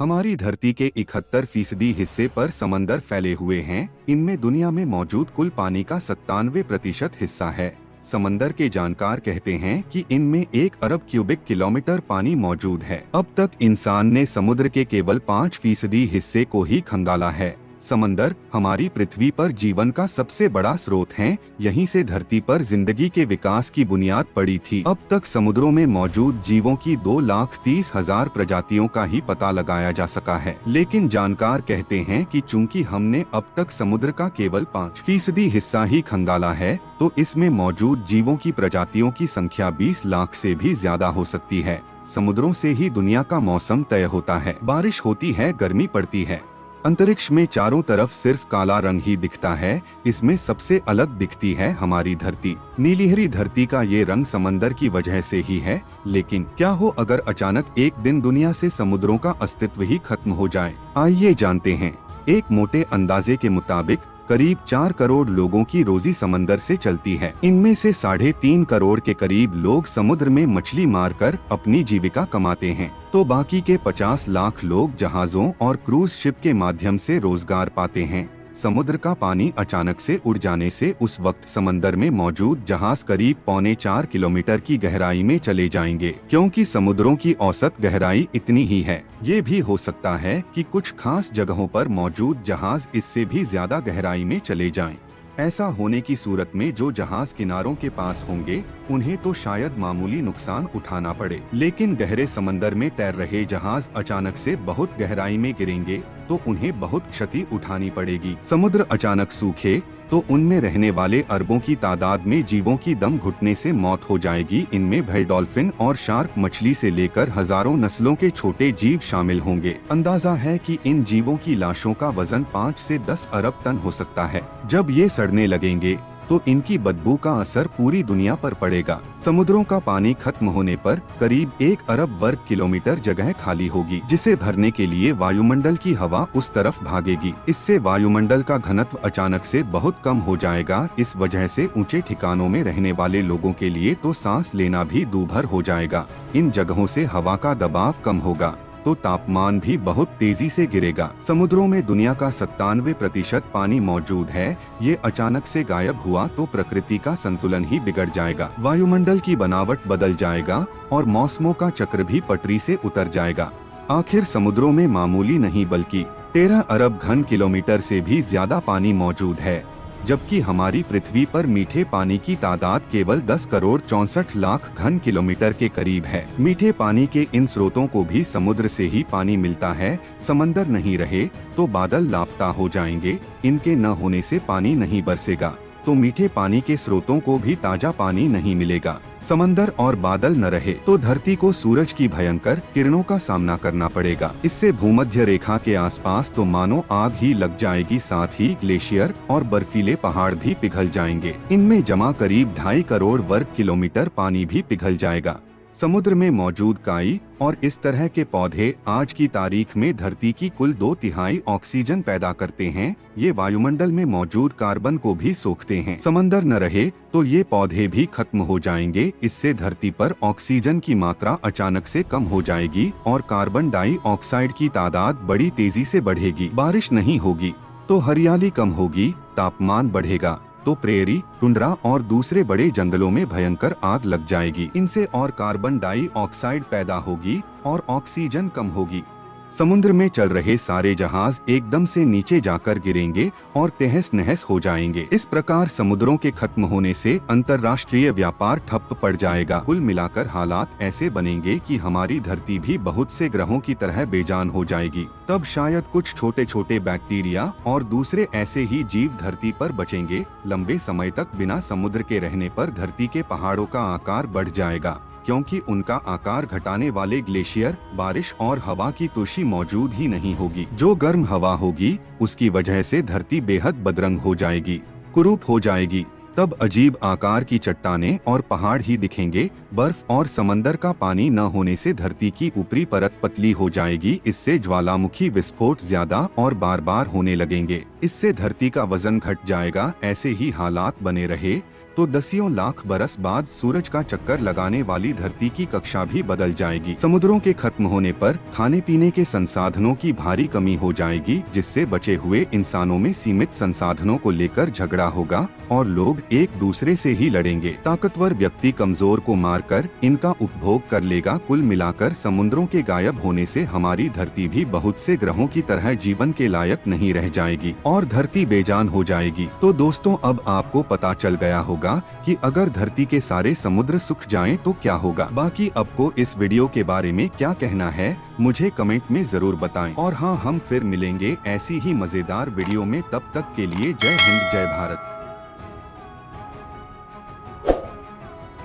हमारी धरती के 71% हिस्से पर समंदर फैले हुए हैं। इनमें दुनिया में मौजूद कुल पानी का 97% हिस्सा है। समंदर के जानकार कहते हैं कि इनमें 1 अरब क्यूबिक किलोमीटर पानी मौजूद है। अब तक इंसान ने समुद्र के केवल 5% हिस्से को ही खंगाला है। समंदर हमारी पृथ्वी पर जीवन का सबसे बड़ा स्रोत हैं। यहीं से धरती पर जिंदगी के विकास की बुनियाद पड़ी थी। अब तक समुद्रों में मौजूद जीवों की 2,30,000 प्रजातियों का ही पता लगाया जा सका है। लेकिन जानकार कहते हैं कि चूंकि हमने अब तक समुद्र का केवल 5% हिस्सा ही खंगाला है, तो इसमें मौजूद जीवों की प्रजातियों की संख्या 20 लाख से भी ज्यादा हो सकती है। समुद्रों से ही दुनिया का मौसम तय होता है। बारिश होती है, गर्मी पड़ती है। अंतरिक्ष में चारों तरफ सिर्फ काला रंग ही दिखता है। इसमें सबसे अलग दिखती है हमारी धरती। नीलीहरी धरती का ये रंग समंदर की वजह से ही है। लेकिन क्या हो अगर अचानक एक दिन दुनिया से समुद्रों का अस्तित्व ही खत्म हो जाए? आइए जानते हैं। एक मोटे अंदाजे के मुताबिक करीब 4 करोड़ लोगों की रोजी समंदर से चलती है। इनमें से 3.5 करोड़ के करीब लोग समुद्र में मछली मारकर अपनी जीविका कमाते हैं, तो बाकी के 50 लाख लोग जहाजों और क्रूज शिप के माध्यम से रोजगार पाते हैं। समुद्र का पानी अचानक से उड़ जाने से उस वक्त समंदर में मौजूद जहाज करीब 3.25 किलोमीटर की गहराई में चले जाएंगे, क्योंकि समुद्रों की औसत गहराई इतनी ही है। ये भी हो सकता है कि कुछ खास जगहों पर मौजूद जहाज इससे भी ज्यादा गहराई में चले जाएं। ऐसा होने की सूरत में जो जहाज किनारों के पास होंगे उन्हें तो शायद मामूली नुकसान उठाना पड़े, लेकिन गहरे समंदर में तैर रहे जहाज अचानक से बहुत गहराई में गिरेंगे तो उन्हें बहुत क्षति उठानी पड़ेगी। समुद्र अचानक सूखे तो उनमें रहने वाले अरबों की तादाद में जीवों की दम घुटने से मौत हो जाएगी। इनमें व्हेल, डॉल्फिन और शार्क मछली से लेकर हजारों नस्लों के छोटे जीव शामिल होंगे। अंदाजा है कि इन जीवों की लाशों का वजन 5 से 10 अरब टन हो सकता है। जब ये सड़ने लगेंगे तो इनकी बदबू का असर पूरी दुनिया पर पड़ेगा। समुद्रों का पानी खत्म होने पर करीब 1 अरब वर्ग किलोमीटर जगह खाली होगी, जिसे भरने के लिए वायुमंडल की हवा उस तरफ भागेगी। इससे वायुमंडल का घनत्व अचानक से बहुत कम हो जाएगा। इस वजह से ऊंचे ठिकानों में रहने वाले लोगों के लिए तो सांस लेना भी दूभर हो जाएगा। इन जगहों से हवा का दबाव कम होगा तो तापमान भी बहुत तेजी से गिरेगा। समुद्रों में दुनिया का 97% पानी मौजूद है। ये अचानक से गायब हुआ तो प्रकृति का संतुलन ही बिगड़ जाएगा। वायुमंडल की बनावट बदल जाएगा और मौसमों का चक्र भी पटरी से उतर जाएगा। आखिर समुद्रों में मामूली नहीं बल्कि 13 अरब घन किलोमीटर से भी ज्यादा पानी मौजूद है, जबकि हमारी पृथ्वी पर मीठे पानी की तादाद केवल 10 करोड़ 64 लाख घन किलोमीटर के करीब है। मीठे पानी के इन स्रोतों को भी समुद्र से ही पानी मिलता है। समंदर नहीं रहे तो बादल लापता हो जाएंगे। इनके न होने से पानी नहीं बरसेगा तो मीठे पानी के स्रोतों को भी ताजा पानी नहीं मिलेगा। समंदर और बादल न रहे तो धरती को सूरज की भयंकर किरणों का सामना करना पड़ेगा। इससे भूमध्य रेखा के आसपास तो मानो आग ही लग जाएगी। साथ ही ग्लेशियर और बर्फीले पहाड़ भी पिघल जाएंगे। इनमें जमा करीब 2.5 करोड़ वर्ग किलोमीटर पानी भी पिघल जाएगा। समुद्र में मौजूद काई और इस तरह के पौधे आज की तारीख में धरती की कुल 2/3 ऑक्सीजन पैदा करते हैं। ये वायुमंडल में मौजूद कार्बन को भी सोखते हैं। समंदर न रहे तो ये पौधे भी खत्म हो जाएंगे। इससे धरती पर ऑक्सीजन की मात्रा अचानक से कम हो जाएगी और कार्बन डाइऑक्साइड की तादाद बड़ी तेजी से बढ़ेगी। बारिश नहीं होगी तो हरियाली कम होगी, तापमान बढ़ेगा तो प्रेरी, टुंड्रा और दूसरे बड़े जंगलों में भयंकर आग लग जाएगी। इनसे और कार्बन डाइऑक्साइड पैदा होगी और ऑक्सीजन कम होगी। समुद्र में चल रहे सारे जहाज एकदम से नीचे जाकर गिरेंगे और तहस नहस हो जाएंगे। इस प्रकार समुद्रों के खत्म होने से अंतर्राष्ट्रीय व्यापार ठप पड़ जाएगा। कुल मिलाकर हालात ऐसे बनेंगे कि हमारी धरती भी बहुत से ग्रहों की तरह बेजान हो जाएगी। तब शायद कुछ छोटे छोटे बैक्टीरिया और दूसरे ऐसे ही जीव धरती पर बचेंगे। लंबे समय तक बिना समुद्र के रहने पर धरती के पहाड़ों का आकार बढ़ जाएगा, क्योंकि उनका आकार घटाने वाले ग्लेशियर, बारिश और हवा की तुलसी मौजूद ही नहीं होगी। जो गर्म हवा होगी उसकी वजह से धरती बेहद बदरंग हो जाएगी, कुरूप हो जाएगी। तब अजीब आकार की चट्टानें और पहाड़ ही दिखेंगे बर्फ और समंदर का पानी न होने से धरती की ऊपरी परत पतली हो जाएगी। इससे ज्वालामुखी विस्फोट ज्यादा और बार बार होने लगेंगे। इससे धरती का वजन घट जाएगा। ऐसे ही हालात बने रहे तो दसियों लाख बरस बाद सूरज का चक्कर लगाने वाली धरती की कक्षा भी बदल जाएगी। समुद्रों के खत्म होने पर खाने पीने के संसाधनों की भारी कमी हो जाएगी, जिससे बचे हुए इंसानों में सीमित संसाधनों को लेकर झगड़ा होगा और लोग एक दूसरे से ही लड़ेंगे। ताकतवर व्यक्ति कमजोर को मारकर इनका उपभोग कर लेगा। कुल मिलाकर समुद्रों के गायब होने से हमारी धरती भी बहुत से ग्रहों की तरह जीवन के लायक नहीं रह जाएगी और धरती बेजान हो जाएगी। तो दोस्तों, अब आपको पता चल गया होगा कि अगर धरती के सारे समुद्र सूख जाएं तो क्या होगा। बाकी आपको इस वीडियो के बारे में क्या कहना है, मुझे कमेंट में जरूर बताएं। और हाँ, हम फिर मिलेंगे ऐसी ही मजेदार वीडियो में। तब तक के लिए जय हिंद, जय भारत।